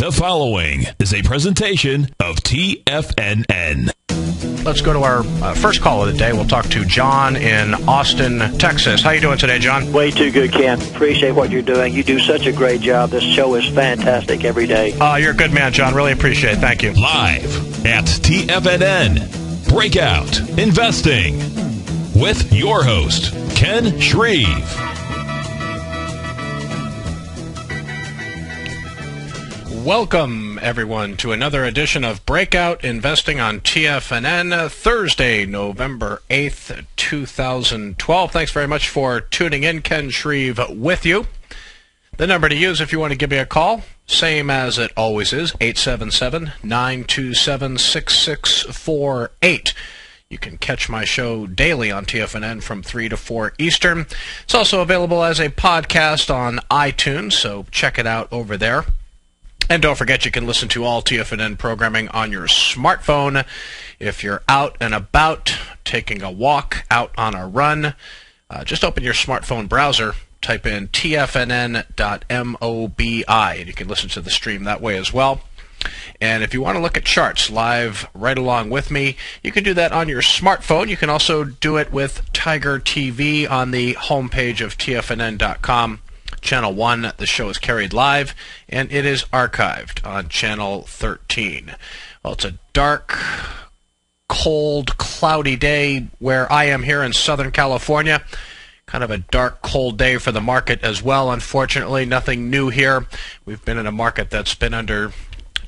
The following is a presentation of TFNN. Let's go to our first call of the day. We'll talk to John in Austin, Texas. How you doing today, John? Way too good, Ken. Appreciate what you're doing. You do such a great job. This show is fantastic every day. You're a good man, John. Really appreciate it. Thank you. Live at TFNN, Breakout Investing, with your host, Ken Shreve. Welcome, everyone, to another edition of Breakout Investing on TFNN, Thursday, November 8th, 2012. Thanks very much for tuning in. Ken Shreve with you. The number to use if you want to give me a call, same as it always is, 877-927-6648. You can catch my show daily on TFNN from 3 to 4 Eastern. It's also available as a podcast on iTunes, so check it out over there. And don't forget, you can listen to all TFNN programming on your smartphone. If you're out and about, taking a walk, out on a run, just open your smartphone browser, type in tfnn.mobi, and you can listen to the stream that way as well. And if you want to look at charts live right along with me, you can do that on your smartphone. You can also do it with Tiger TV on the homepage of tfnn.com. Channel 1, the show is carried live, and it is archived on Channel 13. Well, it's a dark, cold, cloudy day where I am here in Southern California. Kind of a dark, cold day for the market as well, unfortunately. Nothing new here. We've been in a market that's been under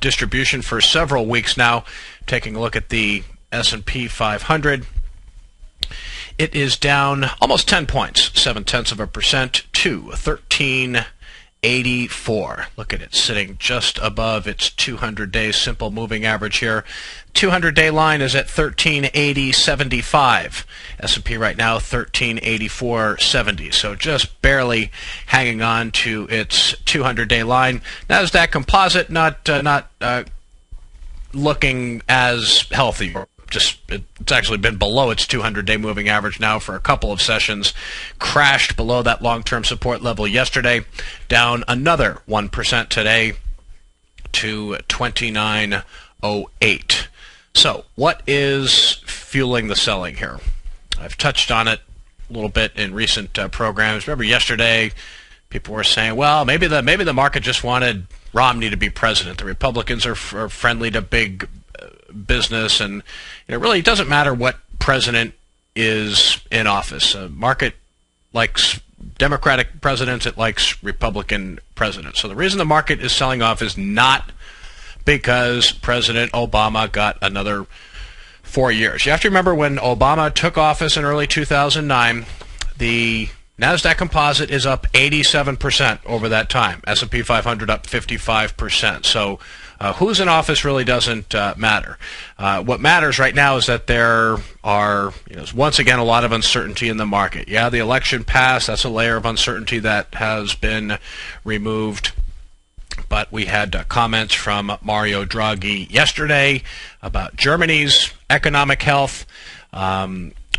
distribution for several weeks now. Taking a look at the S&P 500. It is down almost 10 points, 0.7% to 1384. Look at it, sitting just above its 200-day simple moving average here. 200-day line is at 1380.75. S&P right now 1384.70. So just barely hanging on to its 200-day line. Nasdaq Composite not looking as healthy. It's actually been below its 200-day moving average now for a couple of sessions. Crashed below that long-term support level yesterday. Down another 1% today to 29.08. So what is fueling the selling here? I've touched on it a little bit in recent programs. Remember yesterday, people were saying, well, maybe the market just wanted Romney to be president. The Republicans are friendly to big business, and it really doesn't matter what president is in office. A market likes Democratic presidents, it likes Republican presidents. So the reason the market is selling off is not because President Obama got another 4 years. You have to remember when Obama took office in early 2009, the Nasdaq Composite is up 87% over that time. S&P 500 up 55%. So who's in office really doesn't matter. What matters right now is that there are, once again, a lot of uncertainty in the market. Yeah, the election passed. That's a layer of uncertainty that has been removed. But we had comments from Mario Draghi yesterday about Germany's economic health.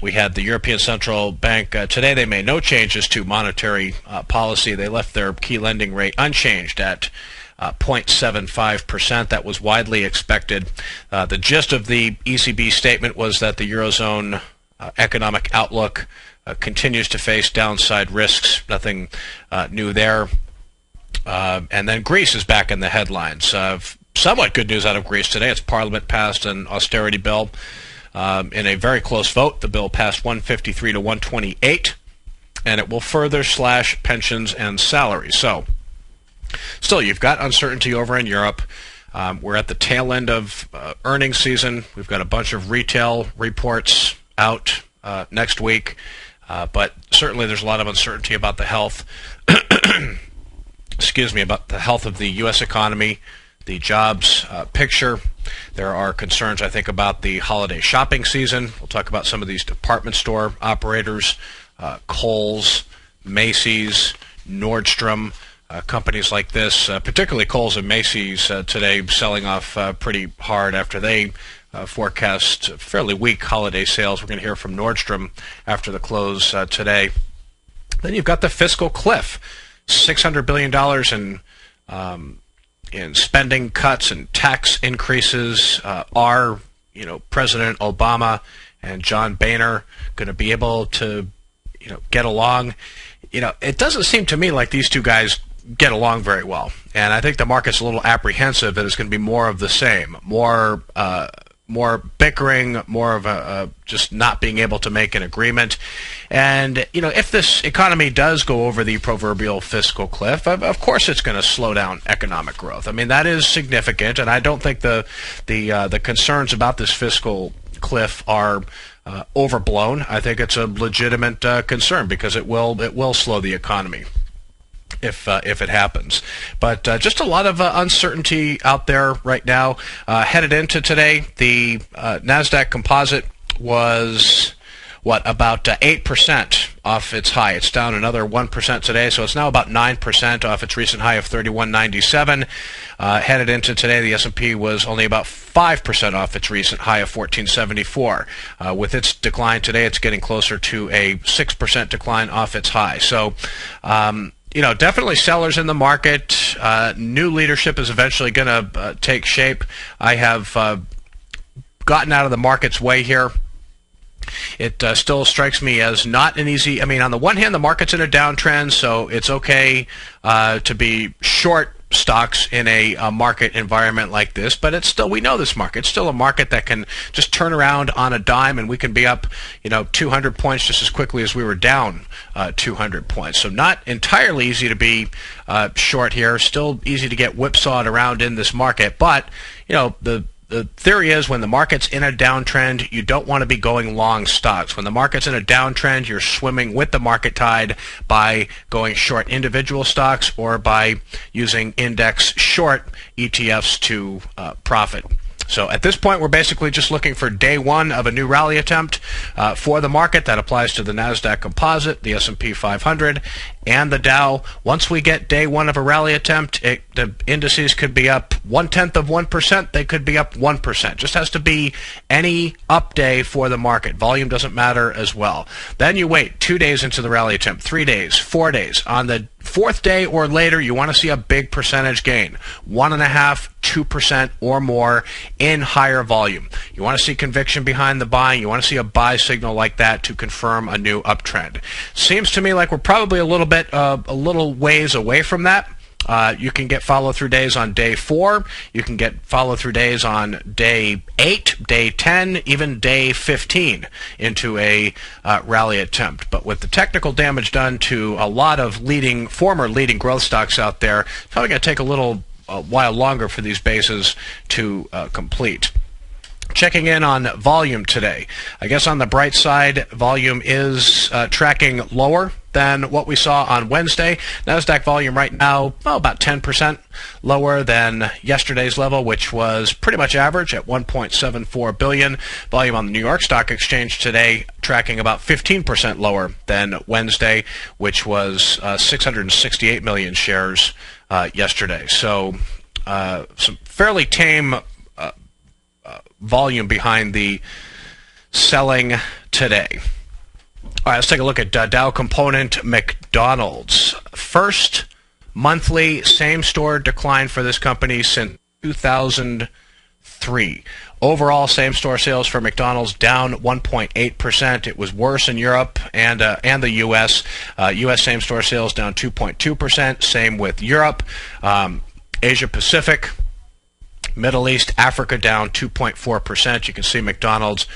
We had the European Central Bank today. They made no changes to monetary policy. They left their key lending rate unchanged at 0.75%. That was widely expected. The gist of the ECB statement was that the Eurozone economic outlook continues to face downside risks. Nothing new there. And then Greece is back in the headlines. Somewhat good news out of Greece today. Its parliament passed an austerity bill. In a very close vote, the bill passed 153 to 128, and it will further slash pensions and salaries. So, still, you've got uncertainty over in Europe. We're at the tail end of earnings season. We've got a bunch of retail reports out next week, but certainly there's a lot of uncertainty about the health. About the health of the U.S. economy, the jobs picture. There are concerns, I think, about the holiday shopping season. We'll talk about some of these department store operators, Kohl's, Macy's, Nordstrom, companies like this, particularly Kohl's and Macy's today selling off pretty hard after they forecast fairly weak holiday sales. We're going to hear from Nordstrom after the close today. Then you've got the fiscal cliff, $600 billion in in spending cuts and tax increases. Are President Obama and John Boehner going to be able to get along? It doesn't seem to me like these two guys get along very well, and I think the market's a little apprehensive that it's going to be more of the same, more bickering, more of a just not being able to make an agreement. And if this economy does go over the proverbial fiscal cliff, of course it's going to slow down economic growth. I mean, that is significant, and I don't think the concerns about this fiscal cliff are overblown. I think it's a legitimate concern because it will slow the economy if it happens. But just a lot of uncertainty out there right now. Headed into today, the NASDAQ composite was about 8% off its high. It's down another 1% today, so it's now about 9% off its recent high of 3197. Headed into today, the S&P was only about 5% off its recent high of 1474. With its decline today, it's getting closer to a 6% decline off its high. So, definitely sellers in the market. New leadership is eventually going to take shape. I have gotten out of the market's way here. It still strikes me as not an easy. I mean, on the one hand, the market's in a downtrend, so it's okay to be short stocks in a market environment like this, but it's still, we know this market. It's still a market that can just turn around on a dime, and we can be up 200 points just as quickly as we were down 200 points. So not entirely easy to be short here. Still easy to get whipsawed around in this market, but the theory is when the market's in a downtrend, you don't want to be going long stocks. When the market's in a downtrend, you're swimming with the market tide by going short individual stocks or by using index short ETFs to profit. So at this point, we're basically just looking for day one of a new rally attempt for the market. That applies to the NASDAQ composite, the S&P 500, and the Dow. Once we get day one of a rally attempt, the indices could be up 0.1%. They could be up 1%. Just has to be any up day for the market. Volume doesn't matter as well. Then you wait 2 days into the rally attempt, 3 days, 4 days. On the fourth day or later, you want to see a big percentage gain, 1.5%, 2% or more in higher volume. You want to see conviction behind the buying. You want to see a buy signal like that to confirm a new uptrend. Seems to me like we're probably a little ways away from that. You can get follow-through days on day 4. You can get follow-through days on day 8, day 10, even day 15 into a rally attempt. But with the technical damage done to a lot of former leading growth stocks out there, it's probably going to take a while longer for these bases to complete. Checking in on volume today. I guess on the bright side, volume is tracking lower than what we saw on Wednesday. NASDAQ volume right now, about 10% lower than yesterday's level, which was pretty much average at 1.74 billion. Volume on the New York Stock Exchange today tracking about 15% lower than Wednesday, which was 668 million shares yesterday. So some fairly tame volume behind the selling today. All right, let's take a look at Dow component McDonald's. First monthly same-store decline for this company since 2003. Overall, same-store sales for McDonald's down 1.8%. It was worse in Europe and the U.S. U.S. same-store sales down 2.2%. Same with Europe. Asia Pacific, Middle East, Africa down 2.4%. You can see McDonald's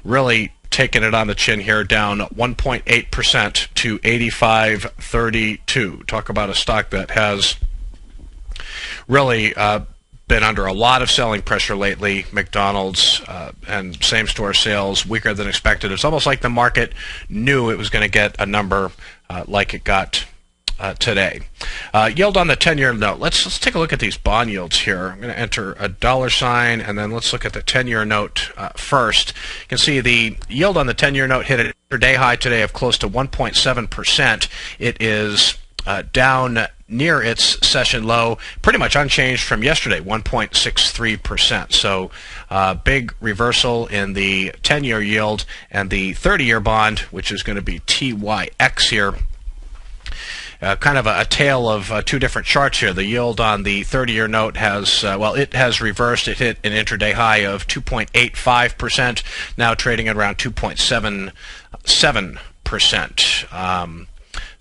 really taking it on the chin here, down 1.8% to 85.32. Talk about a stock that has really been under a lot of selling pressure lately. McDonald's and same-store sales weaker than expected. It's almost like the market knew it was going to get a number like it got today. Yield on the 10-year note. Let's take a look at these bond yields here. I'm going to enter a $sign, and then let's look at the 10-year note first. You can see the yield on the 10-year note hit an intraday high today of close to 1.7%. It is down near its session low, pretty much unchanged from yesterday, 1.63%. So big reversal in the 10-year yield, and the 30-year bond, which is going to be TYX here, kind of a tale of two different charts here. The yield on the 30-year note has, it has reversed. It hit an intraday high of 2.85%, now trading at around 2.77%.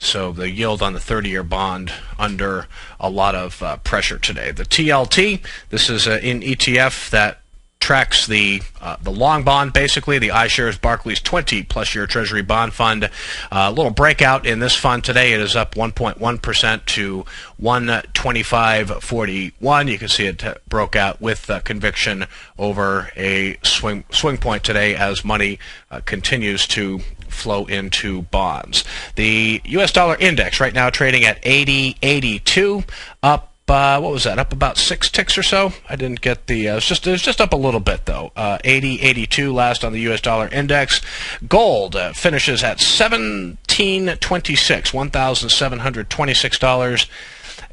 So the yield on the 30-year bond under a lot of pressure today. The TLT, this is an ETF that tracks the long bond, basically, the iShares Barclays 20-plus year Treasury bond fund. A little breakout in this fund today. It is up 1.1% to 125.41. You can see it broke out with conviction over a swing point today as money continues to flow into bonds. The U.S. dollar index right now trading at 80.82, up. What was that? Up about 6 ticks or so. I didn't get the. It was just up a little bit though. 80.82 last on the U.S. dollar index. Gold finishes at $1,726, $1,726,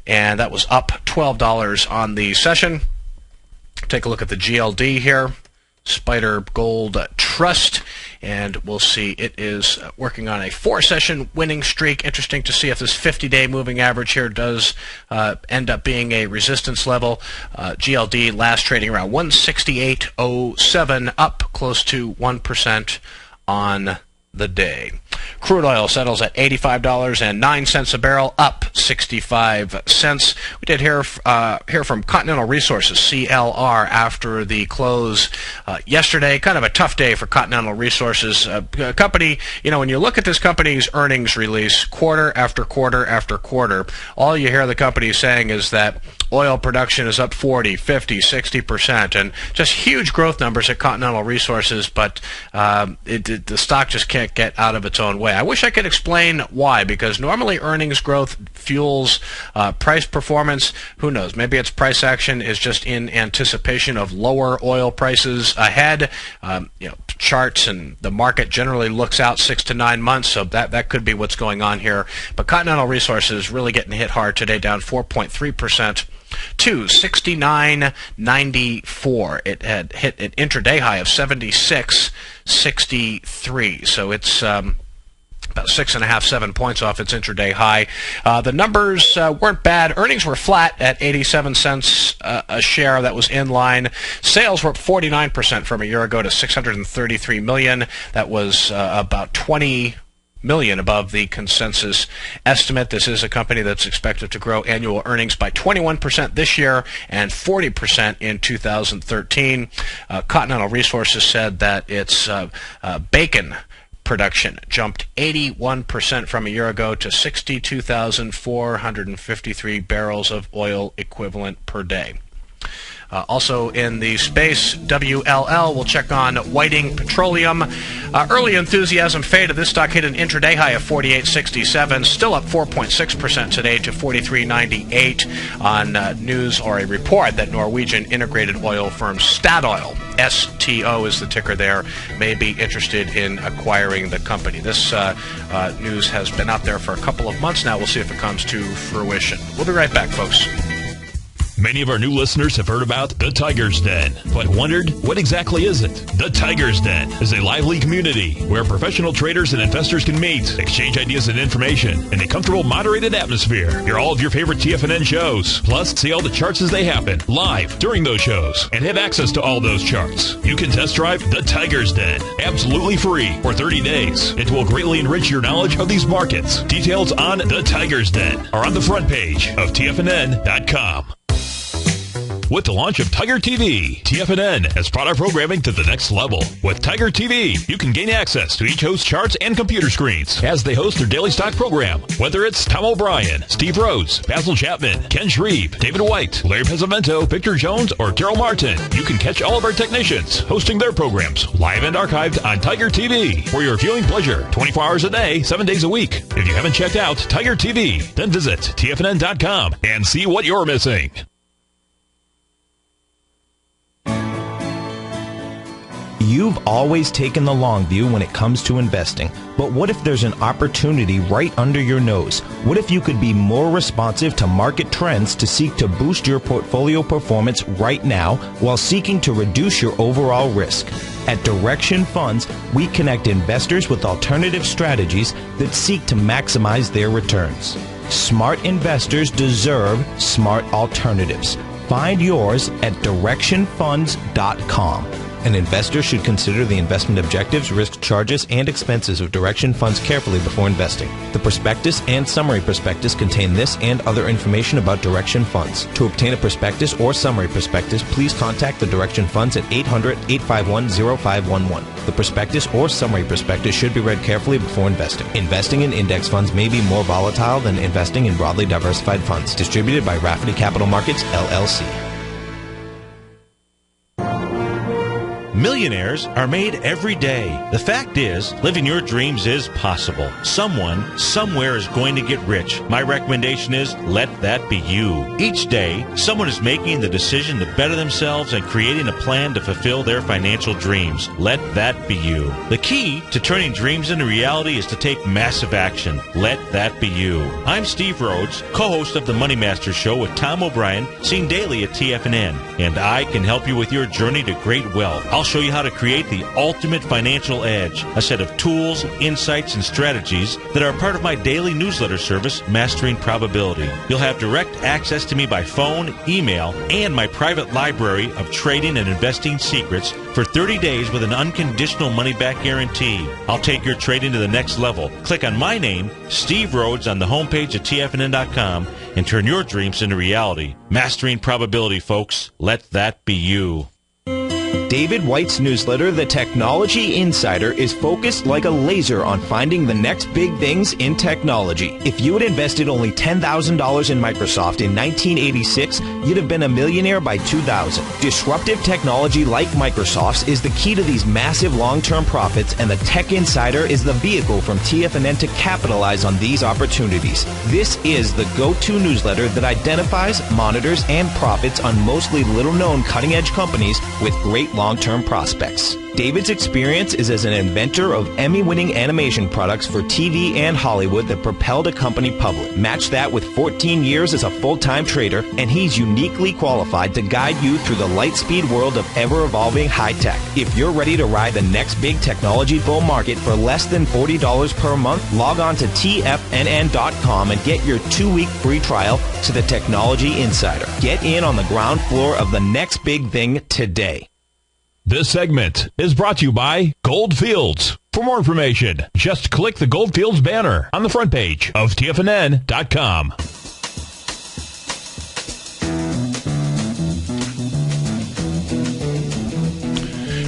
and that was up $12 on the session. Take a look at the GLD here. Spider Gold Trust, and we'll see it is working on a 4-session winning streak. Interesting to see if this 50-day moving average here does end up being a resistance level. GLD last trading around 168.07, up close to 1% on the day. Crude oil settles at $85.09 a barrel, up 65 cents. We did hear from Continental Resources, CLR, after the close yesterday. Kind of a tough day for Continental Resources. Company, when you look at this company's earnings release quarter after quarter after quarter, all you hear the company saying is that oil production is up 40, 50, 60%, and just huge growth numbers at Continental Resources, but the stock just can't get out of its own way. I wish I could explain why, because normally earnings growth fuels price performance. Who knows? Maybe its price action is just in anticipation of lower oil prices ahead. Charts and the market generally looks out 6 to 9 months, so that could be what's going on here. But Continental Resources really getting hit hard today, down 4.3%. to 69.94. It had hit an intraday high of 76.63. So it's about 6.5, 7 points off its intraday high. The numbers weren't bad. Earnings were flat at 87 cents a share. That was in line. Sales were up 49% from a year ago to $633 million. That was about 20 million above the consensus estimate. This is a company that's expected to grow annual earnings by 21% this year and 40% in 2013. Continental Resources said that its bacon production jumped 81% from a year ago to 62,453 barrels of oil equivalent per day. Also in the space, WLL, we'll check on Whiting Petroleum. Early enthusiasm faded. This stock hit an intraday high of 48.67, still up 4.6% today to 43.98 on news or a report that Norwegian integrated oil firm Statoil, STO is the ticker there, may be interested in acquiring the company. This news has been out there for a couple of months now. We'll see if it comes to fruition. We'll be right back, folks. Many of our new listeners have heard about the Tiger's Den, but wondered, what exactly is it? The Tiger's Den is a lively community where professional traders and investors can meet, exchange ideas and information in a comfortable, moderated atmosphere. Hear all of your favorite TFNN shows, plus see all the charts as they happen, live during those shows, and have access to all those charts. You can test drive the Tiger's Den, absolutely free for 30 days. It will greatly enrich your knowledge of these markets. Details on the Tiger's Den are on the front page of TFNN.com. With the launch of Tiger TV, TFNN has brought our programming to the next level. With Tiger TV, you can gain access to each host's charts and computer screens as they host their daily stock program. Whether it's Tom O'Brien, Steve Rhodes, Basil Chapman, Ken Shreve, David White, Larry Pesavento, Victor Jones, or Carol Martin, you can catch all of our technicians hosting their programs live and archived on Tiger TV for your viewing pleasure 24 hours a day, 7 days a week. If you haven't checked out Tiger TV, then visit TFNN.com and see what you're missing. You've always taken the long view when it comes to investing, but what if there's an opportunity right under your nose? What if you could be more responsive to market trends to seek to boost your portfolio performance right now while seeking to reduce your overall risk? At Direction Funds, we connect investors with alternative strategies that seek to maximize their returns. Smart investors deserve smart alternatives. Find yours at directionfunds.com. An investor should consider the investment objectives, risk charges, and expenses of Direction Funds carefully before investing. The prospectus and summary prospectus contain this and other information about Direction Funds. To obtain a prospectus or summary prospectus, please contact the Direction Funds at 800-851-0511. The prospectus or summary prospectus should be read carefully before investing. Investing in index funds may be more volatile than investing in broadly diversified funds. Distributed by Rafferty Capital Markets, LLC. Millionaires are made every day. The fact is, living your dreams is possible. Someone, somewhere is going to get rich. My recommendation is, let that be you. Each day, someone is making the decision to better themselves and creating a plan to fulfill their financial dreams. Let that be you. The key to turning dreams into reality is to take massive action. Let that be you. I'm Steve Rhodes, co-host of the Money Masters Show with Tom O'Brien, seen daily at TFNN, and I can help you with your journey to great wealth. I'll show you how to create the ultimate financial edge, a set of tools, insights, and strategies that are part of my daily newsletter service, Mastering Probability. You'll have direct access to me by phone, email, and my private library of trading and investing secrets for 30 days with an unconditional money-back guarantee. I'll take your trading to the next level. Click on my name, Steve Rhodes, on the homepage at TFNN.com and turn your dreams into reality. Mastering Probability, folks. Let that be you. David White's newsletter, The Technology Insider, is focused like a laser on finding the next big things in technology. If you had invested only $10,000 in Microsoft in 1986, you'd have been a millionaire by 2000. Disruptive technology like Microsoft's is the key to these massive long-term profits, and the Tech Insider is the vehicle from TFNN to capitalize on these opportunities. This is the go-to newsletter that identifies, monitors, and profits on mostly little-known cutting-edge companies with great long-term prospects. David's experience is as an inventor of Emmy-winning animation products for TV and Hollywood that propelled a company public. Match that with 14 years as a full-time trader, and he's uniquely qualified to guide you through the light-speed world of ever-evolving high-tech. If you're ready to ride the next big technology bull market for less than $40 per month, log on to TFNN.com and get your 2-week free trial to the Technology Insider. Get in on the ground floor of the next big thing today. This segment is brought to you by Goldfields. For more information, just click the Goldfields banner on the front page of TFNN.com.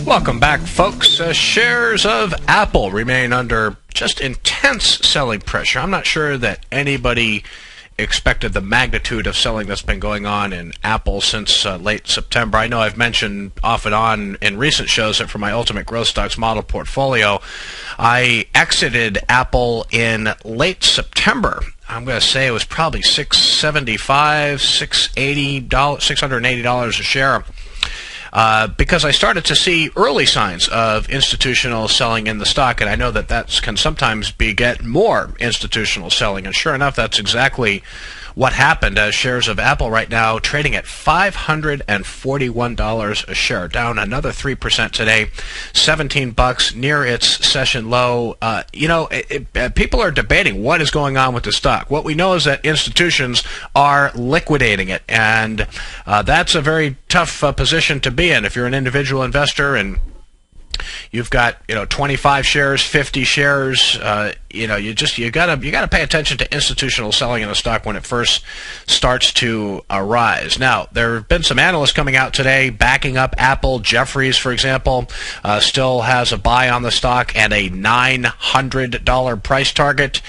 Welcome back, folks. Shares of Apple remain under just intense selling pressure. I'm not sure that anybody expected the magnitude of selling that's been going on in Apple since late September. I know I've mentioned off and on in recent shows that for my Ultimate Growth Stocks model portfolio, I exited Apple in late September. I'm going to say it was probably $675, $680 a share. Because I started to see early signs of institutional selling in the stock, and I know that can sometimes beget more institutional selling. And sure enough, that's exactly what happened. Shares of Apple right now trading at $541 a share, down another 3% today, $17 near its session low. People are debating what is going on with the stock. What we know is that institutions are liquidating it, and that's a very tough position to be in if you're an individual investor and you've got 25 shares, 50 shares. You gotta pay attention to institutional selling in a stock when it first starts to arise. Now, there have been some analysts coming out today backing up Apple. Jefferies, for example, still has a buy on the stock and a $900 price target.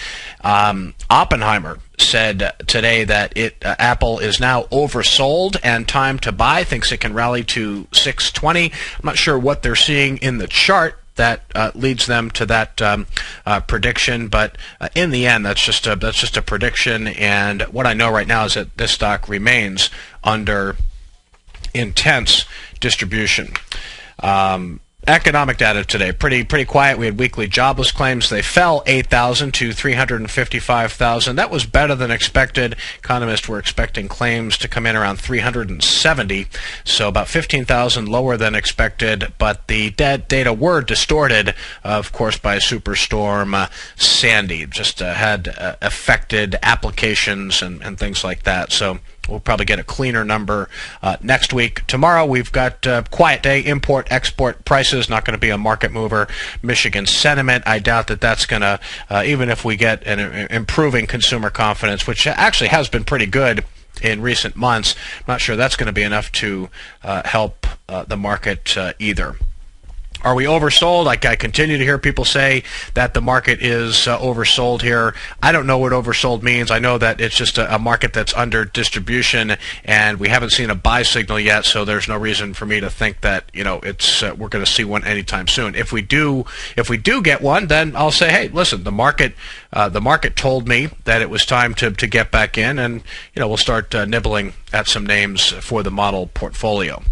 Oppenheimer said today that Apple is now oversold and time to buy, thinks it can rally to 620. I'm not sure what they're seeing in the chart that leads them to that prediction, but in the end, that's just a prediction. And what I know right now is that this stock remains under intense distribution. Economic data today, pretty quiet. We had weekly jobless claims. They fell 8,000 to 355,000. That was better than expected. Economists were expecting claims to come in around 370, so about 15,000 lower than expected. But the data were distorted, of course, by Superstorm Sandy. Just had affected applications and things like that. So we'll probably get a cleaner number next week. Tomorrow we've got quiet day, import-export prices, not going to be a market mover. Michigan sentiment, I doubt that that's going to, even if we get an improving consumer confidence, which actually has been pretty good in recent months, I'm not sure that's going to be enough to help the market either. Are we oversold? I continue to hear people say that the market is oversold here. I don't know what oversold means. I know that it's just a market that's under distribution, and we haven't seen a buy signal yet, so there's no reason for me to think that it's we're going to see one anytime soon. If we do get one, then I'll say, hey, listen, the market told me that it was time to get back in, and we'll start nibbling at some names for the model portfolio.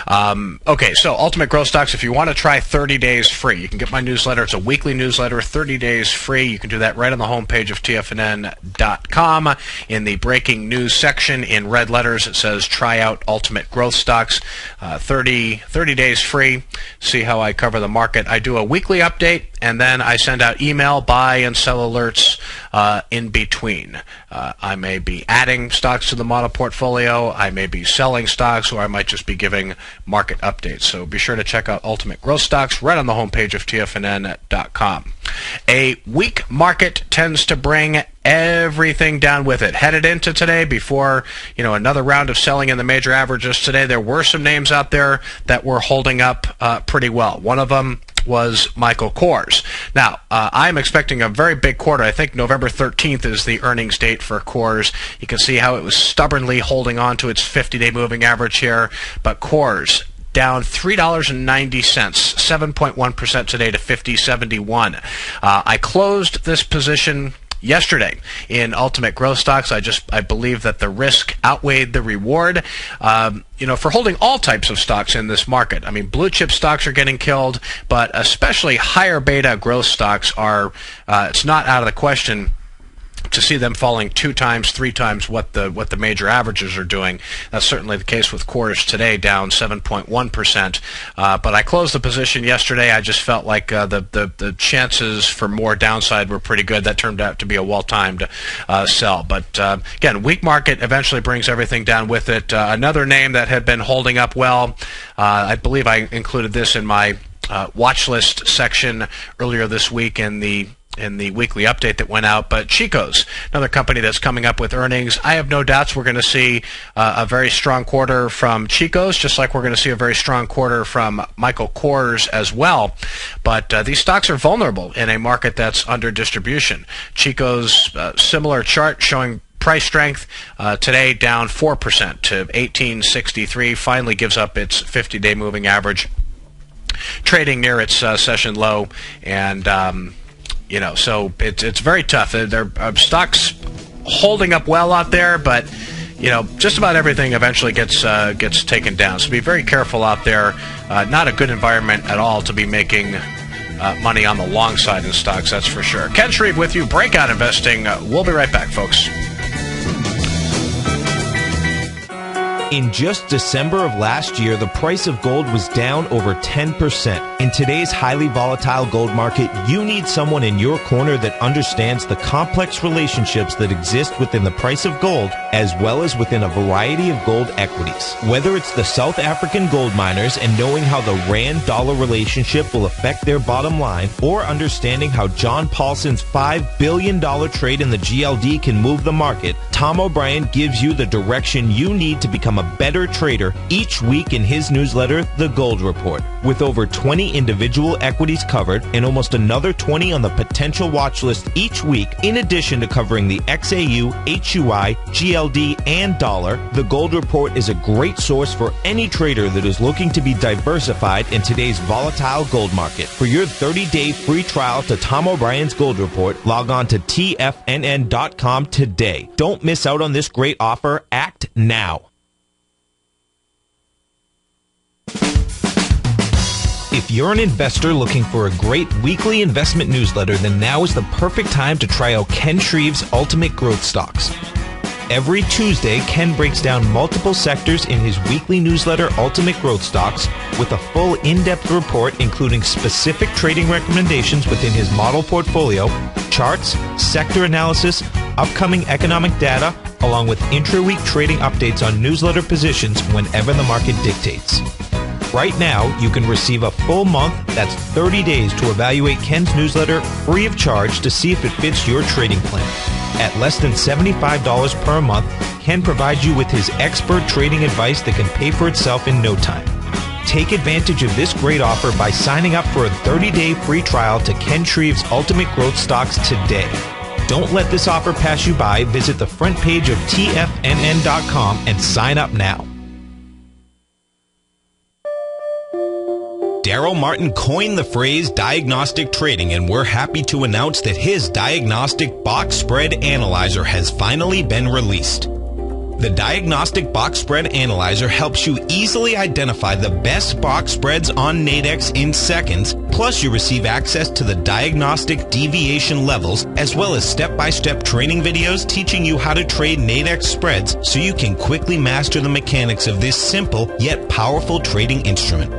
Okay, so Ultimate Growth Stocks, if you want to try 30 days free, you can get my newsletter. It's a weekly newsletter, 30 days free. You can do that right on the homepage of TFNN.com. In the breaking news section, in red letters, it says try out Ultimate Growth Stocks. 30 days free. See how I cover the market. I do a weekly update, and then I send out email, buy, and sell alerts in between. I may be adding stocks to the model portfolio. I may be selling stocks, or I might just be giving market updates. So be sure to check out Ultimate Growth Stocks right on the homepage of TFNN.com. A weak market tends to bring everything down with it. Headed into today, before another round of selling in the major averages today, there were some names out there that were holding up pretty well. One of them was Michael Kors. Now, I'm expecting a very big quarter. I think November 13th is the earnings date for Kors. You can see how it was stubbornly holding on to its 50-day moving average here. But Kors down $3.90, 7.1% today to 50.71. I closed this position yesterday in Ultimate Growth Stocks. I believe that the risk outweighed the reward. For holding all types of stocks in this market. I mean, blue chip stocks are getting killed, but especially higher beta growth stocks are. It's not out of the question to see them falling 2 times, 3 times what the major averages are doing. That's certainly the case with Kors today, down 7.1%. But I closed the position yesterday. I just felt like the chances for more downside were pretty good. That turned out to be a well-timed sell. But again, weak market eventually brings everything down with it. Another name that had been holding up well, I believe I included this in my watch list section earlier this week in the weekly update that went out, but Chico's, another company that's coming up with earnings. I have no doubts we're going to see a very strong quarter from Chico's, just like we're going to see a very strong quarter from Michael Kors as well. But these stocks are vulnerable in a market that's under distribution. Chico's similar chart showing price strength today down 4% to 1863, finally gives up its 50-day moving average, trading near its session low, and so it's very tough. There are stocks holding up well out there, but just about everything eventually gets taken down. So be very careful out there. Not a good environment at all to be making money on the long side in stocks, that's for sure. Ken Shreve with you, Breakout Investing. We'll be right back, folks. In just December of last year, the price of gold was down over 10%. In today's highly volatile gold market, you need someone in your corner that understands the complex relationships that exist within the price of gold, as well as within a variety of gold equities. Whether it's the South African gold miners and knowing how the Rand-dollar relationship will affect their bottom line, or understanding how John Paulson's $5 billion trade in the GLD can move the market, Tom O'Brien gives you the direction you need to become a better trader each week in his newsletter, The Gold Report. With over 20 individual equities covered and almost another 20 on the potential watch list each week, in addition to covering the XAU, HUI, GLD, and dollar, The Gold Report is a great source for any trader that is looking to be diversified in today's volatile gold market. For your 30-day free trial to Tom O'Brien's Gold Report, log on to TFNN.com today. Don't miss out on this great offer. Act now. If you're an investor looking for a great weekly investment newsletter, then now is the perfect time to try out Ken Shreve's Ultimate Growth Stocks. Every Tuesday, Ken breaks down multiple sectors in his weekly newsletter, Ultimate Growth Stocks, with a full in-depth report including specific trading recommendations within his model portfolio, charts, sector analysis, upcoming economic data, along with intra-week trading updates on newsletter positions whenever the market dictates. Right now, you can receive a full month, that's 30 days, to evaluate Ken's newsletter free of charge to see if it fits your trading plan. At less than $75 per month, Ken provides you with his expert trading advice that can pay for itself in no time. Take advantage of this great offer by signing up for a 30-day free trial to Ken Shreve's Ultimate Growth Stocks today. Don't let this offer pass you by. Visit the front page of TFNN.com and sign up now. Daryl Martin coined the phrase diagnostic trading, and we're happy to announce that his diagnostic box spread analyzer has finally been released. The Diagnostic Box Spread Analyzer helps you easily identify the best box spreads on Nadex in seconds, plus you receive access to the diagnostic deviation levels, as well as step-by-step training videos teaching you how to trade Nadex spreads so you can quickly master the mechanics of this simple yet powerful trading instrument.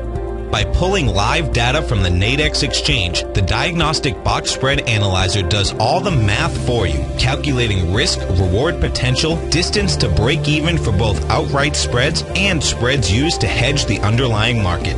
By pulling live data from the Nadex exchange, the Diagnostic Box Spread Analyzer does all the math for you, calculating risk, reward potential, distance to break even for both outright spreads and spreads used to hedge the underlying market.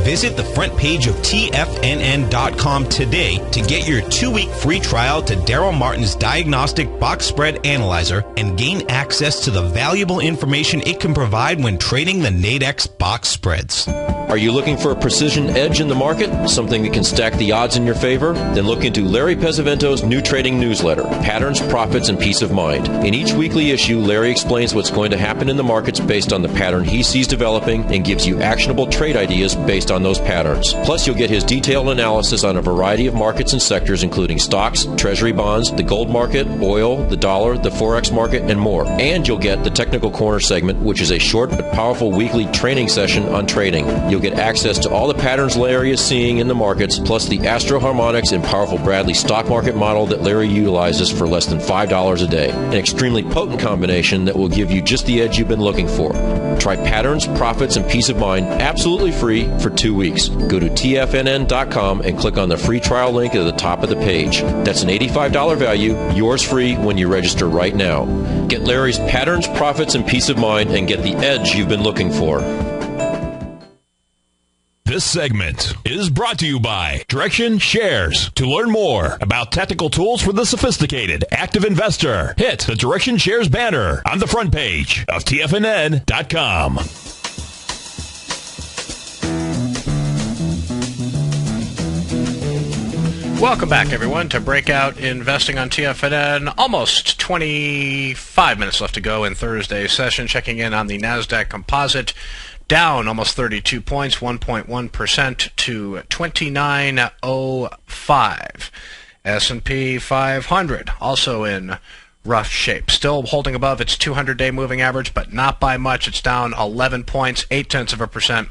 Visit the front page of TFNN.com today to get your 2-week free trial to Daryl Martin's Diagnostic Box Spread Analyzer and gain access to the valuable information it can provide when trading the Nadex box spreads. Are you looking for a precision edge in the market? Something that can stack the odds in your favor? Then look into Larry Pesavento's new trading newsletter, Patterns, Profits, and Peace of Mind. In each weekly issue, Larry explains what's going to happen in the markets based on the pattern he sees developing and gives you actionable trade ideas based on those patterns. Plus, you'll get his detailed analysis on a variety of markets and sectors, including stocks, treasury bonds, the gold market, oil, the dollar, the forex market, and more. And you'll get the Technical Corner segment, which is a short but powerful weekly training session on trading. You'll get access to all the patterns Larry is seeing in the markets, plus the Astro Harmonics and powerful Bradley stock market model that Larry utilizes for less than $5 a day. An extremely potent combination that will give you just the edge you've been looking for. Try Patterns, Profits, and Peace of Mind absolutely free for 2 weeks. Go to TFNN.com and click on the free trial link at the top of the page. That's an $85 value, yours free when you register right now. Get Larry's Patterns, Profits, and Peace of Mind and get the edge you've been looking for. This segment is brought to you by Direction Shares. To learn more about tactical tools for the sophisticated active investor, hit the Direction Shares banner on the front page of TFNN.com. Welcome back, everyone, to Breakout Investing on TFNN. Almost 25 minutes left to go in Thursday's session. Checking in on the NASDAQ Composite. Down almost 32 points, 1.1% to 29.05. S&P 500 also in rough shape. Still holding above its 200-day moving average, but not by much. It's down 11 points, 0.8%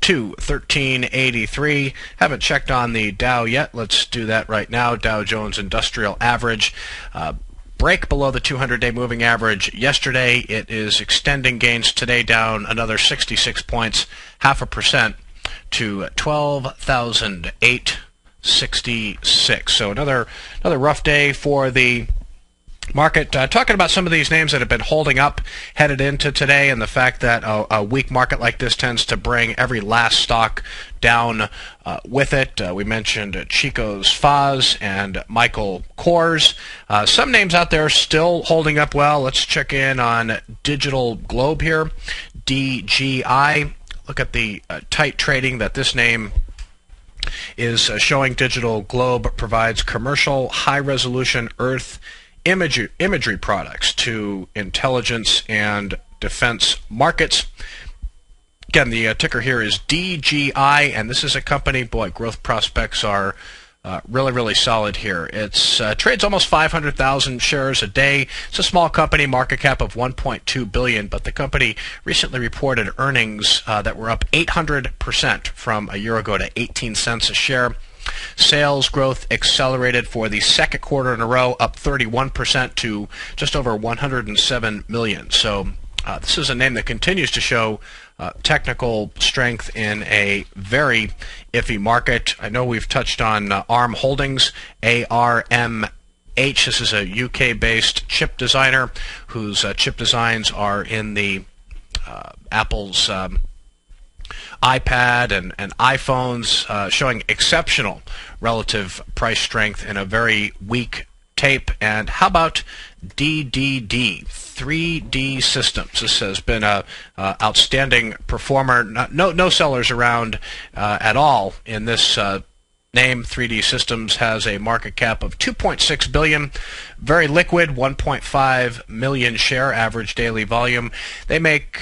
to 1383. Haven't checked on the Dow yet. Let's do that right now. Dow Jones Industrial Average. Break below the 200-day moving average yesterday. It is extending gains today, down another 66 points, 0.5% to 12,866. So another rough day for the market. Talking about some of these names that have been holding up headed into today, and the fact that a weak market like this tends to bring every last stock down with it. We mentioned Chico's Faz and Michael Kors. Some names out there still holding up well. Let's check in on Digital Globe here, DGI. Look at the tight trading that this name is showing. Digital Globe provides commercial high-resolution Earth imagery products to intelligence and defense markets. Again, the ticker here is DGI, and this is a company, boy, growth prospects are really solid here. It's trades almost 500,000 shares a day. It's a small company, market cap of $1.2 billion, but the company recently reported earnings that were up 800% from a year ago to 18 cents a share. Sales growth accelerated for the second quarter in a row, up 31% to just over $107 million. So this is a name that continues to show technical strength in a very iffy market. I know we've touched on ARM Holdings, ARMH. This is a UK-based chip designer whose chip designs are in the Apple's iPad and iPhones, showing exceptional relative price strength in a very weak tape. And how about DDD, 3D Systems? This has been a outstanding performer. No sellers around at all in this name. 3D Systems has a market cap of $2.6 billion, very liquid, 1.5 million share average daily volume. They make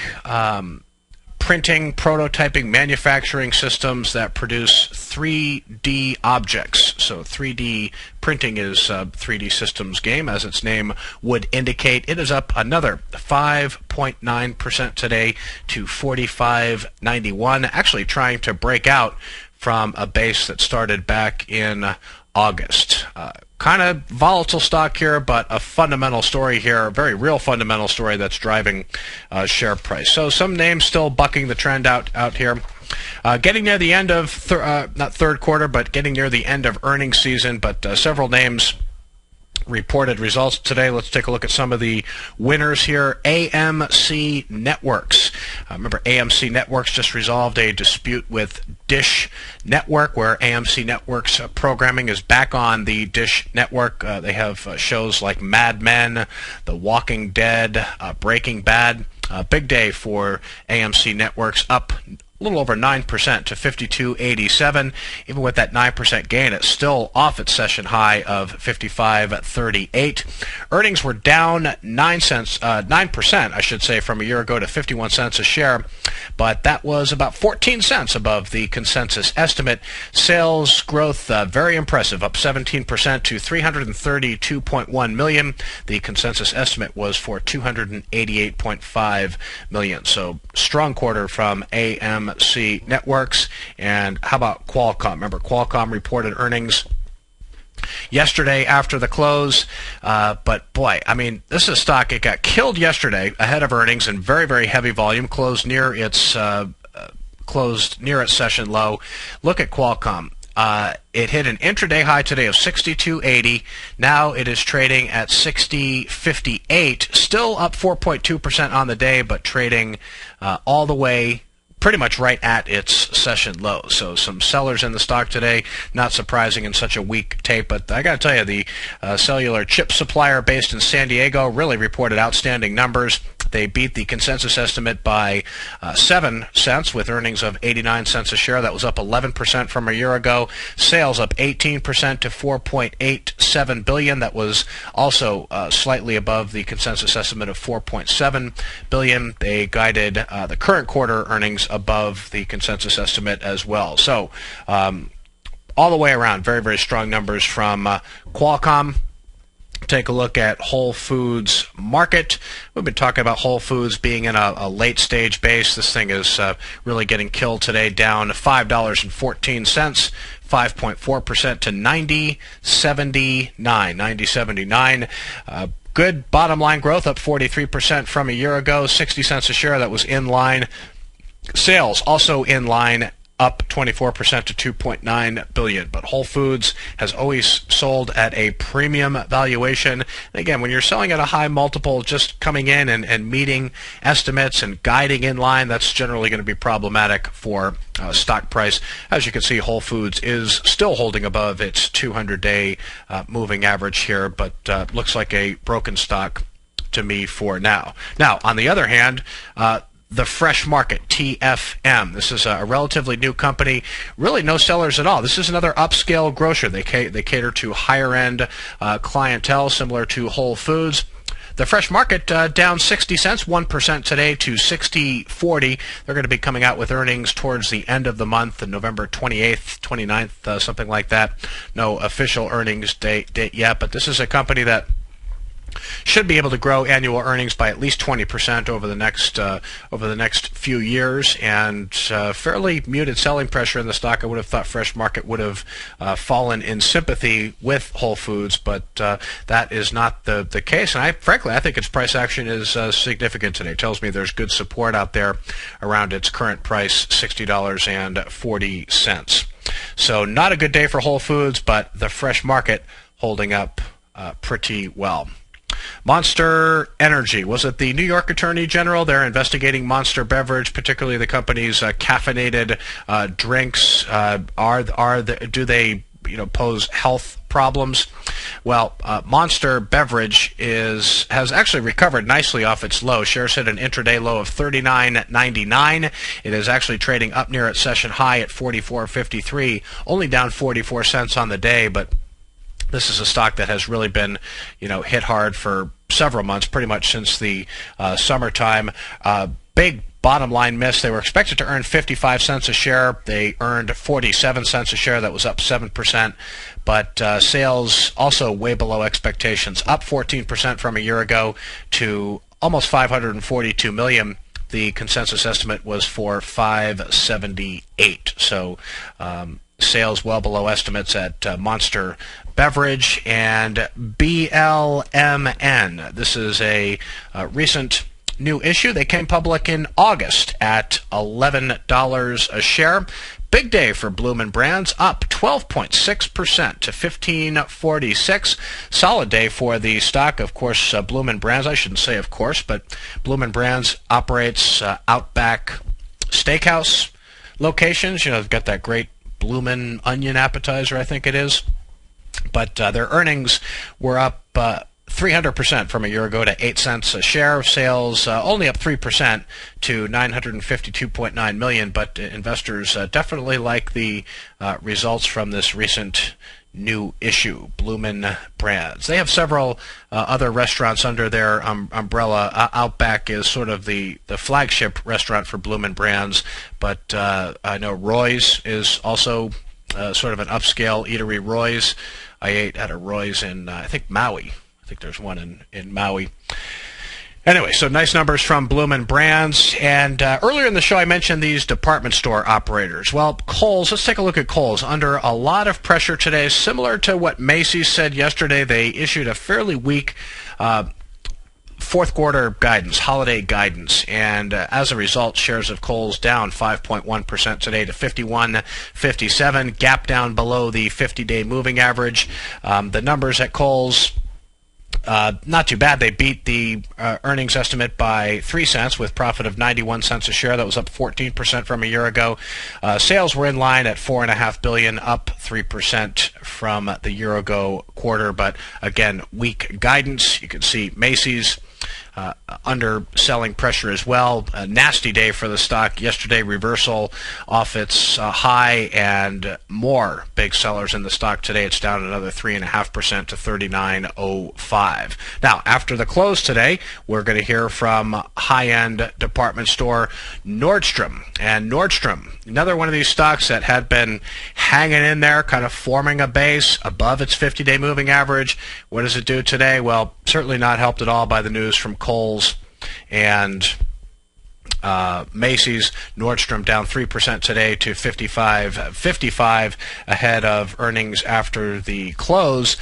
printing, prototyping, manufacturing systems that produce 3D objects. So 3D printing is 3D Systems game, as its name would indicate. It is up another 5.9% today to $45.91, actually trying to break out from a base that started back in August. Kind of volatile stock here, but a fundamental story here, a very real fundamental story that's driving share price. So some names still bucking the trend out here. Getting near the end of, not third quarter, but getting near the end of earnings season, but several names reported results today. Let's take a look at some of the winners here. AMC Networks. Remember, AMC Networks just resolved a dispute with Dish Network, where AMC Networks programming is back on the Dish Network. They have shows like Mad Men, The Walking Dead, Breaking Bad. Big day for AMC Networks, up a little over 9% to $52.87. Even with that 9% gain, it's still off its session high of $55.38. Earnings were down 9%, I should say, from a year ago to 51 cents a share, but that was about 14 cents above the consensus estimate. Sales growth very impressive, up 17% to $332.1 million. The consensus estimate was for $288.5 million. So strong quarter from AMC Networks. And how about Qualcomm? Remember, Qualcomm reported earnings yesterday after the close, but boy, I mean, this is a stock, it got killed yesterday ahead of earnings in very heavy volume, closed near its session low. Look at Qualcomm. It hit an intraday high today of 62.80. Now it is trading at 60.58, still up 4.2% on the day, but trading all the way pretty much right at its session low. So some sellers in the stock today, not surprising in such a weak tape. But I got to tell you, the cellular chip supplier based in San Diego really reported outstanding numbers. They beat the consensus estimate by 7 cents with earnings of 89 cents a share. That was up 11% from a year ago. Sales up 18% to $4.87 billion. That was also slightly above the consensus estimate of $4.7 billion. They guided the current quarter earnings above the consensus estimate as well. So all the way around, very strong numbers from Qualcomm. Take a look at Whole Foods Market. We've been talking about Whole Foods being in a late stage base. This thing is really getting killed today, down $5.14, 5.4% to $90.79. Good bottom line growth, up 43% from a year ago, 60 cents a share. That was in line. Sales also in line, up 24% to $2.9 billion. But Whole Foods has always sold at a premium valuation. And again, when you're selling at a high multiple, just coming in and meeting estimates and guiding in line, that's generally going to be problematic for stock price. As you can see, Whole Foods is still holding above its 200-day moving average here, but looks like a broken stock to me for now. Now, on the other hand, the Fresh Market, TFM. This is a relatively new company. Really no sellers at all. This is another upscale grocer. They cater to higher-end clientele, similar to Whole Foods. The fresh market down 60 cents, 1% today to 60.40. They're going to be coming out with earnings towards the end of the month, November 28th, 29th, something like that. No official earnings date yet, but this is a company that should be able to grow annual earnings by at least 20% over the next few years, and fairly muted selling pressure in the stock. I would have thought fresh market would have fallen in sympathy with Whole Foods, but that is not the case. And frankly, I think its price action is significant today. It tells me there's good support out there around its current price, $60.40. So not a good day for Whole Foods, but the fresh market holding up pretty well. Monster Energy. Was it the New York Attorney General? They're investigating Monster Beverage, particularly the company's caffeinated drinks. Do they pose health problems? Well, Monster Beverage has actually recovered nicely off its low. Shares hit an intraday low of $39.99. It is actually trading up near its session high at $44.53, only down 44 cents on the day, but this is a stock that has really been, hit hard for several months, pretty much since the summertime. Big bottom line miss. They were expected to earn 55 cents a share. They earned 47 cents a share. That was up 7%. But sales also way below expectations, up 14% from a year ago to almost $542 million. The consensus estimate was for $578. So sales well below estimates at Monster Beverage. And BLMN. This is a recent new issue. They came public in August at $11 a share. Big day for Bloomin' Brands, up 12.6% to $15.46. Solid day for the stock. Of course, Bloomin' Brands, I shouldn't say of course, but Bloomin' Brands operates Outback Steakhouse locations. They've got that great Bloomin' Onion appetizer, I think it is. But their earnings were up 300% from a year ago to 8 cents a share. Sales only up 3% to $952.9 million, but investors definitely like the results from this recent new issue, Bloomin' Brands. They have several other restaurants under their umbrella. Outback is sort of the flagship restaurant for Bloomin' Brands, but I know Roy's is also sort of an upscale eatery. Roy's, I ate at a Roy's in, I think, Maui. I think there's one in Maui. Anyway, so nice numbers from Bloomin' Brands. And earlier in the show, I mentioned these department store operators. Well, Kohl's, let's take a look at Kohl's. Under a lot of pressure today, similar to what Macy's said yesterday. They issued a fairly weak fourth quarter guidance, holiday guidance, and as a result, shares of Kohl's down 5.1% today to 51.57, gap down below the 50-day moving average. The numbers at Kohl's, not too bad. They beat the earnings estimate by 3 cents with profit of 91 cents a share. That was up 14% from a year ago. Sales were in line at $4.5 billion, up 3% from the year ago quarter. But again, weak guidance. You can see Macy's underselling pressure as well. A nasty day for the stock yesterday. Reversal off its high, and more big sellers in the stock today. It's down another 3.5% to 39.05. Now, after the close today, we're going to hear from high-end department store Nordstrom. And Nordstrom, another one of these stocks that had been hanging in there, kind of forming a base above its 50-day moving average. What does it do today? Well, certainly not helped at all by the news from Kohl's and Macy's. Nordstrom down 3% today to 55.55 ahead of earnings after the close.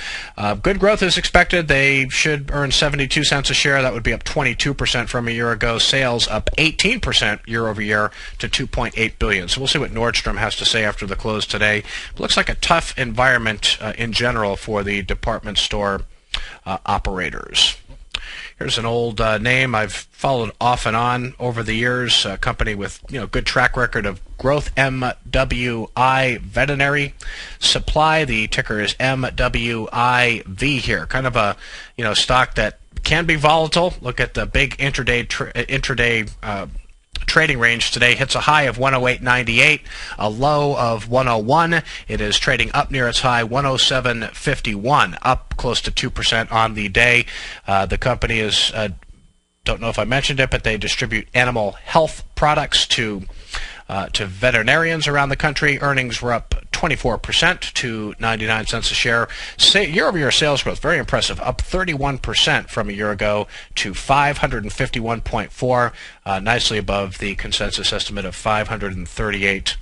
Good growth is expected. They should earn 72 cents a share. That would be up 22% from a year ago. Sales up 18% year over year to $2.8 billion. So we'll see what Nordstrom has to say after the close today. It looks like a tough environment in general for the department store operators. Here's an old name I've followed off and on over the years, a company with good track record of growth, MWI Veterinary Supply. The ticker is MWIV here. Kind of a stock that can be volatile. Look at the big intraday trading range today. Hits a high of 108.98, a low of 101. It is trading up near its high 107.51, up close to 2% on the day. The company is, don't know if I mentioned it, but they distribute animal health products to veterinarians around the country. Earnings were up 24% to 99 cents a share. Year-over-year sales growth, very impressive, up 31% from a year ago to 551.4, nicely above the consensus estimate of 538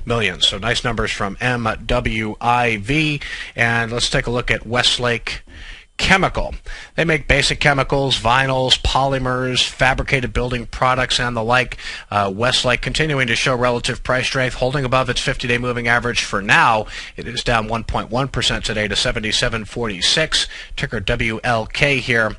million. So nice numbers from MWIV. And let's take a look at Westlake Chemical. They make basic chemicals, vinyls, polymers, fabricated building products, and the like. Westlake continuing to show relative price strength, holding above its 50-day moving average for now. It is down 1.1% today to 77.46. Ticker WLK here.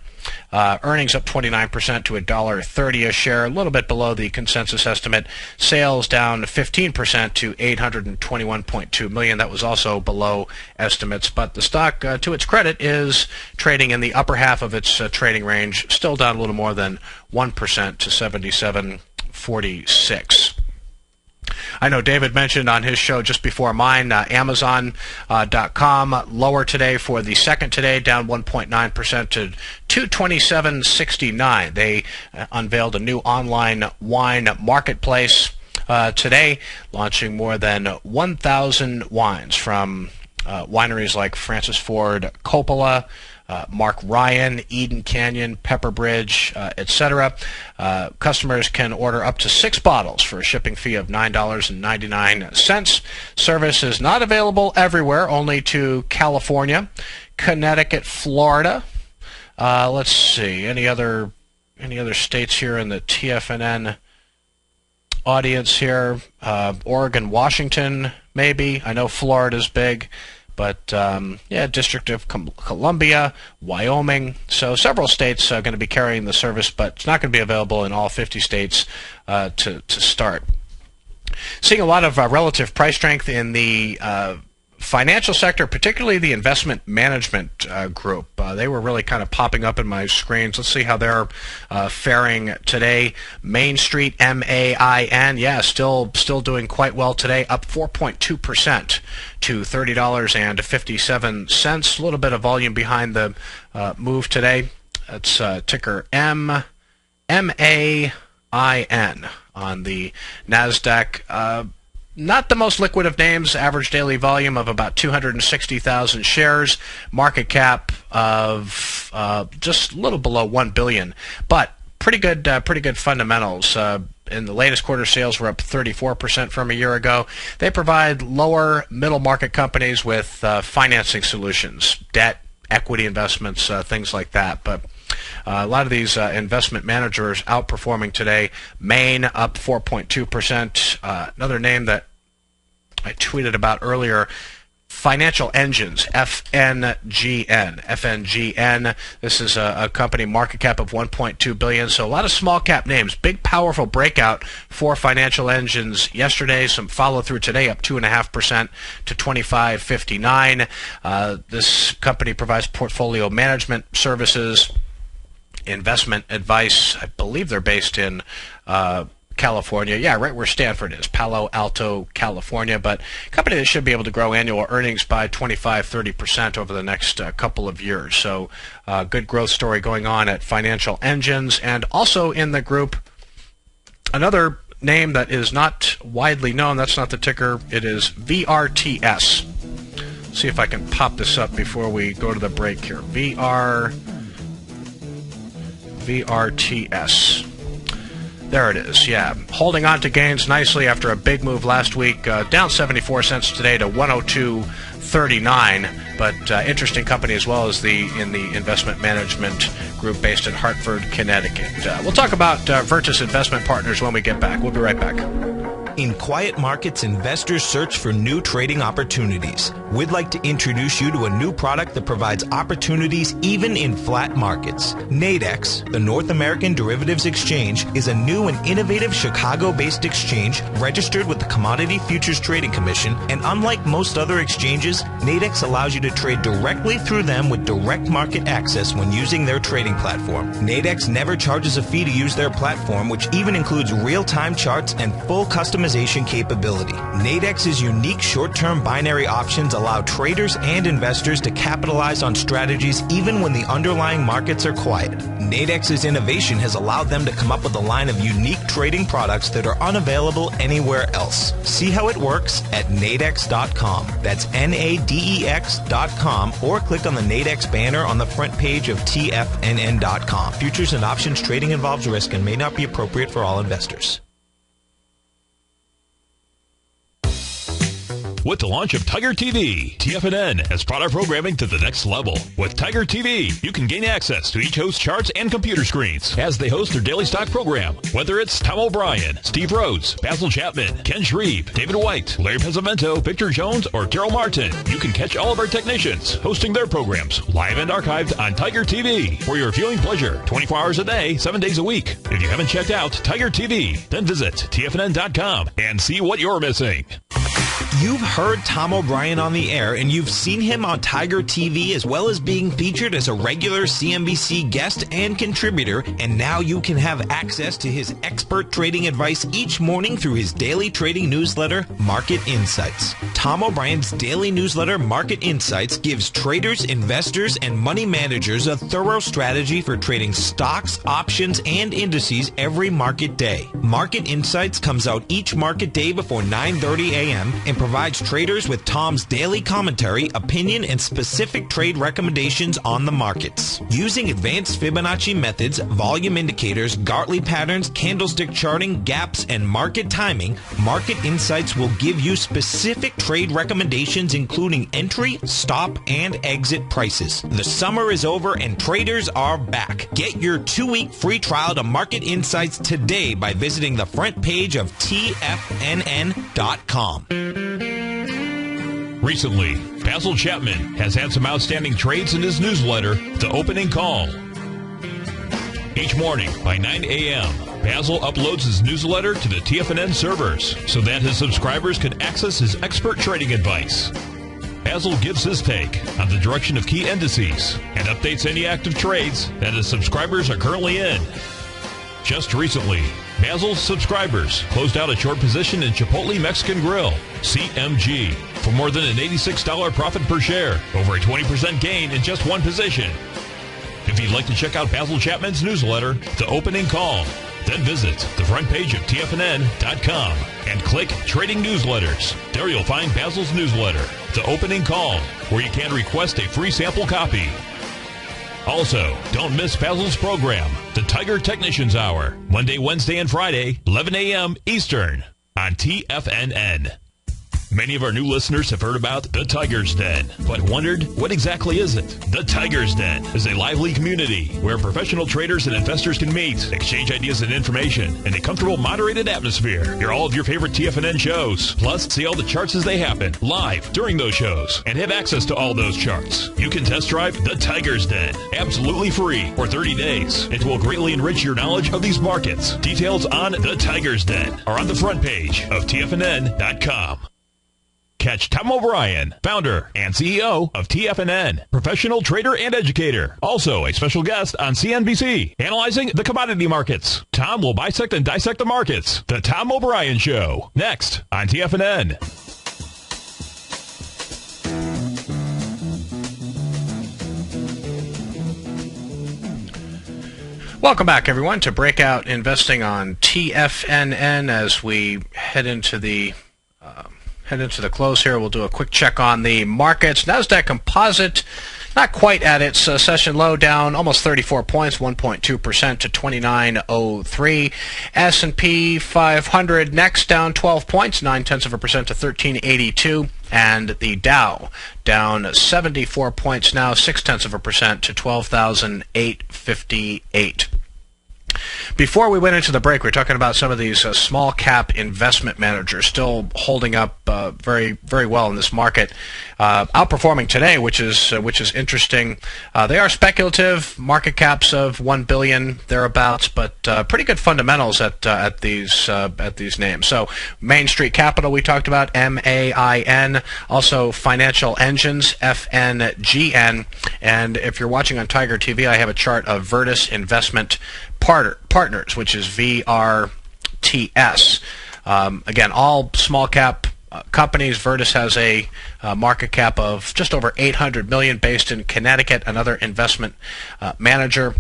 Earnings up 29% to $1.30 a share, a little bit below the consensus estimate. Sales down 15% to $821.2 million. That was also below estimates, but the stock, to its credit, is trading in the upper half of its trading range, still down a little more than 1% to 77.46. I know David mentioned on his show just before mine, Amazon.com lower today for the second today, down 1.9% to $227.69. They unveiled a new online wine marketplace today, launching more than 1,000 wines from wineries like Francis Ford Coppola, Mark Ryan, Eden Canyon, Pepperbridge, etc. Customers can order up to 6 bottles for a shipping fee of $9.99. Service is not available everywhere, only to California, Connecticut, Florida. Let's see, any other states here in the TFNN audience here? Oregon, Washington, maybe. I know Florida's big. But, District of Columbia, Wyoming. So several states are going to be carrying the service, but it's not going to be available in all 50 states to start. Seeing a lot of relative price strength in the financial sector, particularly the investment management group. They were really kind of popping up in my screens. Let's see how they're faring today. Main Street, MAIN, still doing quite well today, up 4.2% to $30.57. A little bit of volume behind the move today. That's ticker MAIN on the NASDAQ. Not the most liquid of names. Average daily volume of about 260,000 shares. Market cap of just a little below $1 billion. But pretty good fundamentals. In the latest quarter, sales were up 34% from a year ago. They provide lower middle market companies with financing solutions, debt, equity investments, things like that. But a lot of these investment managers outperforming today. Maine up 4.2%. Another name that I tweeted about earlier, Financial Engines, FNGN. This is a company market cap of $1.2 billion. So a lot of small cap names. Big, powerful breakout for Financial Engines yesterday. Some follow through today, up 2.5% to $25.59. This company provides portfolio management services, investment advice. I believe they're based in California. Yeah, right where Stanford is, Palo Alto, California. But a company that should be able to grow annual earnings by 25-30% over the next couple of years. So good growth story going on at Financial Engines. And also in the group, another name that is not widely known. That's not the ticker. It is VRTS. See if I can pop this up before we go to the break here. VRTS. There it is, yeah. Holding on to gains nicely after a big move last week. Down 74 cents today to 102.39. But interesting company as well as in the investment management group based in Hartford, Connecticut. We'll talk about Virtus Investment Partners when we get back. We'll be right back. In quiet markets, investors search for new trading opportunities. We'd like to introduce you to a new product that provides opportunities even in flat markets. Nadex, the North American Derivatives Exchange, is a new and innovative Chicago-based exchange registered with the Commodity Futures Trading Commission, and unlike most other exchanges, Nadex allows you to trade directly through them with direct market access when using their trading platform. Nadex never charges a fee to use their platform, which even includes real-time charts and full customization capability. Nadex's unique short-term binary options allow traders and investors to capitalize on strategies even when the underlying markets are quiet. Nadex's innovation has allowed them to come up with a line of unique trading products that are unavailable anywhere else. See how it works at nadex.com. That's NADEX.com, or click on the Nadex banner on the front page of TFNN.com. Futures and options trading involves risk and may not be appropriate for all investors. With the launch of Tiger TV, TFNN has brought our programming to the next level. With Tiger TV, you can gain access to each host's charts and computer screens as they host their daily stock program. Whether it's Tom O'Brien, Steve Rhodes, Basil Chapman, Ken Shreve, David White, Larry Pesavento, Victor Jones, or Daryl Martin, you can catch all of our technicians hosting their programs live and archived on Tiger TV for your viewing pleasure 24 hours a day, 7 days a week. If you haven't checked out Tiger TV, then visit TFNN.com and see what you're missing. You've heard Tom O'Brien on the air, and you've seen him on Tiger TV, as well as being featured as a regular CNBC guest and contributor, and now you can have access to his expert trading advice each morning through his daily trading newsletter, Market Insights. Tom O'Brien's daily newsletter, Market Insights, gives traders, investors, and money managers a thorough strategy for trading stocks, options, and indices every market day. Market Insights comes out each market day before 9:30 a.m. and provides traders with Tom's daily commentary, opinion, and specific trade recommendations on the markets. Using advanced Fibonacci methods, volume indicators, Gartley patterns, candlestick charting, gaps, and market timing, Market Insights will give you specific trade recommendations including entry, stop, and exit prices. The summer is over and traders are back. Get your 2-week free trial to Market Insights today by visiting the front page of TFNN.com. Recently, Basil Chapman has had some outstanding trades in his newsletter, The Opening Call. Each morning by 9 a.m., Basil uploads his newsletter to the TFNN servers so that his subscribers can access his expert trading advice. Basil gives his take on the direction of key indices and updates any active trades that his subscribers are currently in. Just recently, Basil's subscribers closed out a short position in Chipotle Mexican Grill, CMG, for more than an $86 profit per share, over a 20% gain in just one position. If you'd like to check out Basil Chapman's newsletter, The Opening Call, then visit the front page of TFNN.com and click Trading Newsletters. There you'll find Basil's newsletter, The Opening Call, where you can request a free sample copy. Also, don't miss Basil's program, The Tiger Technicians Hour, Monday, Wednesday, and Friday, 11 a.m. Eastern, on TFNN. Many of our new listeners have heard about the Tiger's Den, but wondered, what exactly is it? The Tiger's Den is a lively community where professional traders and investors can meet, exchange ideas and information in a comfortable, moderated atmosphere. Hear all of your favorite TFNN shows, plus see all the charts as they happen, live during those shows, and have access to all those charts. You can test drive the Tiger's Den, absolutely free, for 30 days. It will greatly enrich your knowledge of these markets. Details on the Tiger's Den are on the front page of TFNN.com. Catch Tom O'Brien, founder and CEO of TFNN, professional trader and educator. Also a special guest on CNBC, analyzing the commodity markets. Tom will bisect and dissect the markets. The Tom O'Brien Show, next on TFNN. Welcome back, everyone, to Breakout Investing on TFNN. As we head into the close here, we'll do a quick check on the markets. Nasdaq Composite, not quite at its session low, down almost 34 points, 1.2% to 2903. S&P 500 next, down 12 points, 0.9% to 1382. And the Dow down 74 points now, 0.6% to 12,858. Before we went into the break, we were talking about some of these small cap investment managers still holding up very, very well in this market, outperforming today, which is interesting. They are speculative, market caps of $1 billion thereabouts, but pretty good fundamentals at these names. So Main Street Capital we talked about, MAIN, also Financial Engines, FNGN, and if you're watching on Tiger TV, I have a chart of Virtus Investment Partners, which is VRTS. Again, all small cap companies. Virtus has a market cap of just over $800 million, based in Connecticut, another investment manager.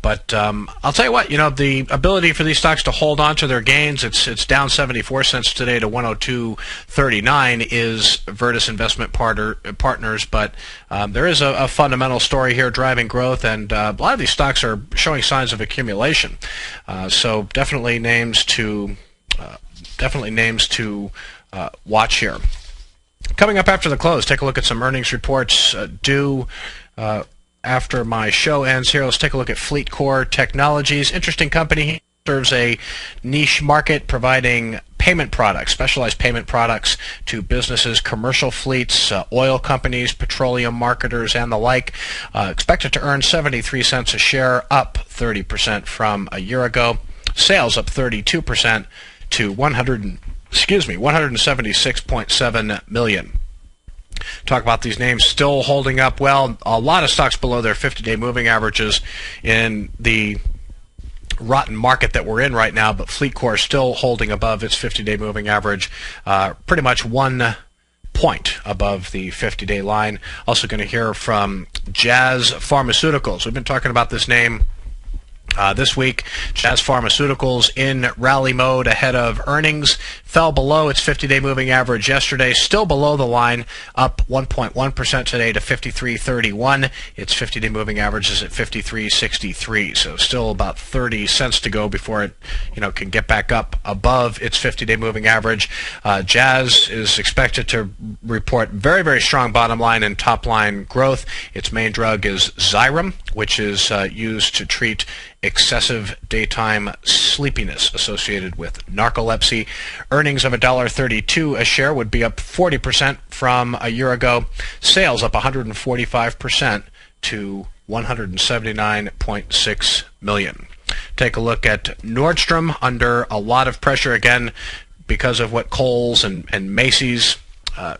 But I'll tell you what, the ability for these stocks to hold on to their gains, it's down 74 cents today to 102.39 is Virtus Investment Partners, but there is a fundamental story here driving growth, and a lot of these stocks are showing signs of accumulation. So definitely names to watch here. Coming up after the close, take a look at some earnings reports due after my show ends here. Let's take a look at FleetCor Technologies. Interesting company. Serves a niche market, providing payment products, specialized payment products to businesses, commercial fleets, oil companies, petroleum marketers, and the like. Expected to earn 73 cents a share, up 30% from a year ago. Sales up 32% to 176.7 million. Talk about these names still holding up well. A lot of stocks below their 50-day moving averages in the rotten market that we're in right now, but FleetCor still holding above its 50-day moving average, pretty much 1 point above the 50-day line. Also going to hear from Jazz Pharmaceuticals. We've been talking about this name this week. Jazz Pharmaceuticals in rally mode ahead of earnings. Fell below its 50-day moving average yesterday, still below the line, up 1.1% today to 53.31. Its 50-day moving average is at 53.63, so still about 30 cents to go before it can get back up above its 50-day moving average. Jazz is expected to report very, very strong bottom line and top line growth. Its main drug is Xyrem, which is used to treat excessive daytime sleepiness associated with narcolepsy. Earnings of $1.32 a share would be up 40% from a year ago. Sales up 145% to $179.6 million. Take a look at Nordstrom, under a lot of pressure again because of what Kohl's and Macy's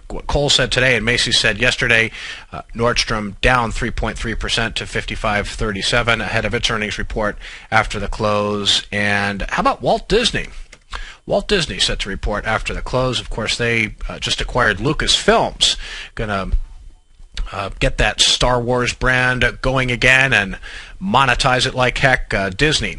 what Kohl said today and Macy's said yesterday. Nordstrom down 3.3% to 55.37 ahead of its earnings report after the close. And how about Walt Disney? Walt Disney set to report after the close. Of course, they just acquired Lucasfilms. Going to get that Star Wars brand going again and monetize it like heck. Disney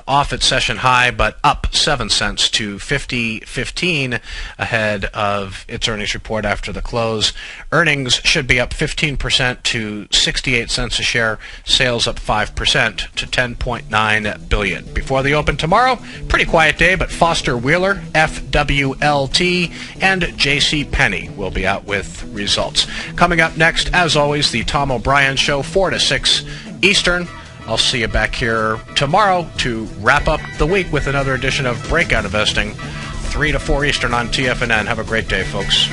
off its session high, but up 7 cents to 50.15 ahead of its earnings report after the close. Earnings should be up 15% to 68 cents a share. Sales up 5% to $10.9 billion. Before the open tomorrow, pretty quiet day, but Foster Wheeler, FWLT, and J.C. Penney will be out with results. Coming up next, as always, the Tom O'Brien Show, 4 to 6 Eastern. I'll see you back here tomorrow to wrap up the week with another edition of Breakout Investing, 3 to 4 Eastern on TFNN. Have a great day, folks.